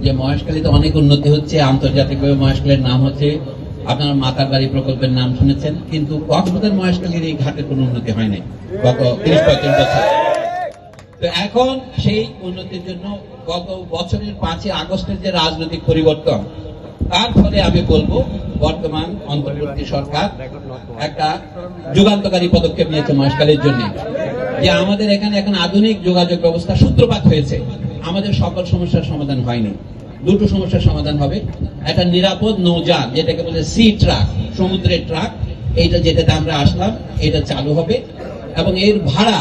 যে মহেশখালীতে অনেক উন্নতি হচ্ছে, আন্তর্জাতিকভাবে মহেশখালীর নাম হচ্ছে, আপনারা মাতার বাড়ি প্রকল্পের নাম শুনেছেন, কিন্তু কক্সবাজার মহেশখালীর এই ঘাটের কোনো উন্নতি হয় নাই গত 30-35 বছর। তো এখন সেই উন্নতির জন্য গত বছরের 5 আগস্টের যে রাজনৈতিক পরিবর্তন, তার ফলে আমি বলবো বর্তমান অন্তর্বর্তী সরকার একটা যুগান্তকারী পদক্ষেপ নিয়েছে মহেশখালীর জন্য, যে আমাদের এখানে এখন আধুনিক যোগাযোগ ব্যবস্থা সূত্রপাত হয়েছে। আমাদের সকল সমস্যার সমাধান হয়নি, দুটো সমস্যার সমাধান হবে। একটা নিরাপদ নৌযান, যেটাকে বলে সি ট্রাক, সমুদ্রের ট্রাক, এইটা যেটাতে আমরা আসলাম, এটা চালু হবে এবং এর ভাড়া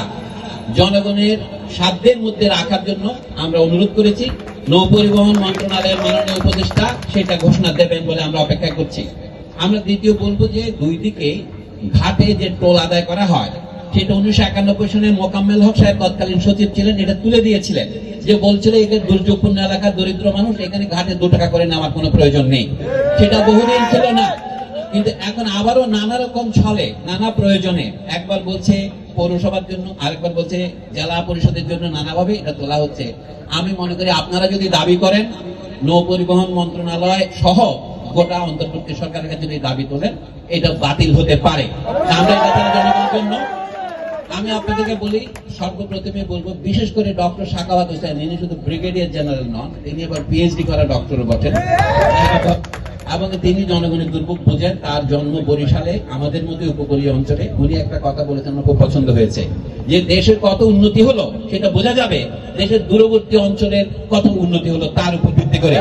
জনগণের সাধ্যের মধ্যে রাখার জন্য আমরা অনুরোধ করেছি। নৌ পরিবহন মন্ত্রণালয়ের মাননীয় উপদেষ্টা সেটা ঘোষণা দেবেন বলে আমরা অপেক্ষা করছি। আমরা দ্বিতীয় বলবো যে দুই দিকে ঘাটে যে টোল আদায় করা হয়, সেটা 1991 সনে মোকাম্মেল হক সাহেব তৎকালীন সচিব ছিলেন, এটা তুলে দিয়েছিলেন, যে বলছিল এখানে দুর্যোগপূর্ণ এলাকার দরিদ্র মানুষ এখানে ঘাটে 2 টাকা করে নেওয়ার কোনো প্রয়োজন নেই। সেটা বহুদিন ছিল না, কিন্তু এখন আবারও নানা রকম ছলে, নানা প্রয়োজনে, একবার বলছে পৌরসভার জন্য, আরেকবার বলছে জেলা পরিষদের জন্য, নানাভাবে এটা তোলা হচ্ছে। আমি মনে করি আপনারা যদি দাবি করেন, নৌ পরিবহন মন্ত্রণালয় সহ গোটা অন্তর্বর্তী সরকারের কাছে যদি দাবি তোলেন, এটা বাতিল হতে পারে। আমরা এটা জনগণের জন্য, আমি আপনাদেরকে বলি, সর্বপ্রথমে বলবো, বিশেষ করে ডক্টর সাখাওয়াত হোসেন, ইনি শুধু ব্রিগেডিয়ার জেনারেল নন, তিনি আবার পিএইচডি করা ডক্টরও বটেন, এবং তিনি জনগণের দুর্ভোগ বোঝেন। তার জন্ম বরিশালে, আমাদের মধ্যে উপকূলীয় অঞ্চলে। উনি একটা কথা বলেছেন, আমার খুব পছন্দ হয়েছে, যে দেশের কত উন্নতি হলো সেটা বোঝা যাবে দেশের দূরবর্তী অঞ্চলের কত উন্নতি হলো তার উপর ভিত্তি করে।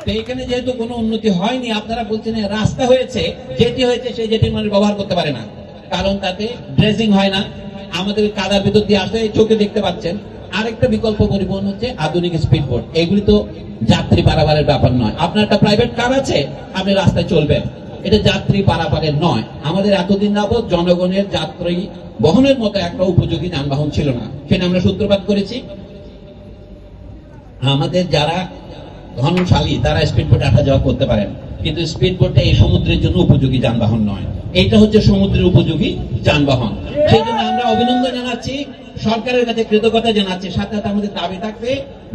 তো এখানে যেহেতু কোনো উন্নতি হয়নি, আপনারা বলছেন রাস্তা হয়েছে, যেটি হয়েছে সেই যেটি মানুষ ব্যবহার করতে পারে না, কারণ তাতে ড্রেজিং হয় না, আমাদের কাদার ভিতর দিয়ে আসে, চোখে দেখতে পাচ্ছেন। আরেকটা বিকল্প পরিবহন হচ্ছে আধুনিক স্পিড বোট। এগুলি তো যাত্রী পারাপারের ব্যাপার নয়। আপনার একটা প্রাইভেট কার আছে, আপনি রাস্তায় চলবেন, এটা যাত্রী পারাপারের নয়। আমাদের এতদিন যাবত জনগণের যাত্রী বহনের মতো একটা উপযোগী যানবাহন ছিল না, সেটা আমরা সূত্রপাত করেছি। আমাদের যারা ধনশালী তারা স্পিড বোটে আসা যাওয়া করতে পারেন, কিন্তু স্পিড বোটটা এই সমুদ্রের জন্য উপযোগী যানবাহন নয়। এইটা হচ্ছে সমুদ্রের উপযোগী যানবাহন। সেই জন্য আমরা অভিনন্দন জানাচ্ছি, সরকারের কাছে কৃতজ্ঞতা জানাচ্ছি। সাথে সাথে আমাদের দাবি থাকবে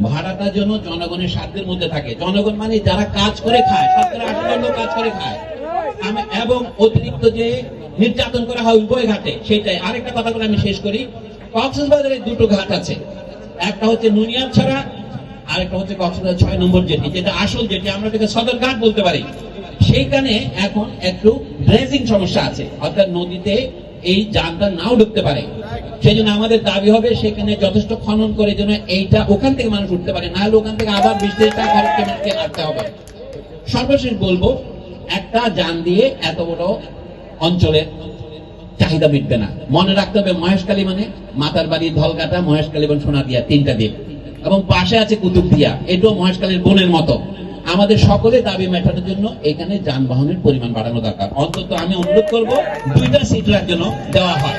ভাড়াটা যেন জনগণের সাধ্যের মধ্যে থাকে। জনগণ মানে যারা কাজ করে খায়, সরকার 8 কাজ করে খায়, এবং অতিরিক্ত যে নির্যাতন করা হয় উভয় ঘাটে, সেটাই। আরেকটা কথা বলে আমি শেষ করি, কক্সবাজারে 2টো ঘাট আছে, একটা হচ্ছে নুনিয়াছড়া, আরেকটা হচ্ছে কক্সবাজার 6 নম্বর জেটি, যেটা আসল জেটি, আমরা এটাকে সদর ঘাট বলতে পারি। সেইখানে এখন একটু ড্রেজিং সমস্যা আছে, অর্থাৎ নদীতে এই যানটা নাও ঢুকতে পারে। সেই জন্য আমাদের দাবি হবে সেখানে যথেষ্ট খনন করে যেন এইটা ওখান থেকে মানুষ উঠতে পারে, না হলে ওখান থেকে আবার 20 টাকা খরচ পেমেন্টকে আনতে হবে। সর্বশেষ বলবো, একটা যান দিয়ে এত বড় অঞ্চলের চাহিদা মিটবে না। মনে রাখতে হবে মহেশখালী মানে মাতার বাড়ি, ধলকাটা, মহেশখালী এবং সোনাদিয়া, 3টা দ্বীপ, এবং পাশে আছে কুতুবদিয়া, এটাও মহেশখালীর বোনের মতো। আমাদের সকলে দাবি মেটানোর জন্য এখানে যানবাহনের পরিমাণ বাড়ানো দরকার। অন্তত আমি অনুরোধ করবো 2টা সিট জন্য দেওয়া হয়।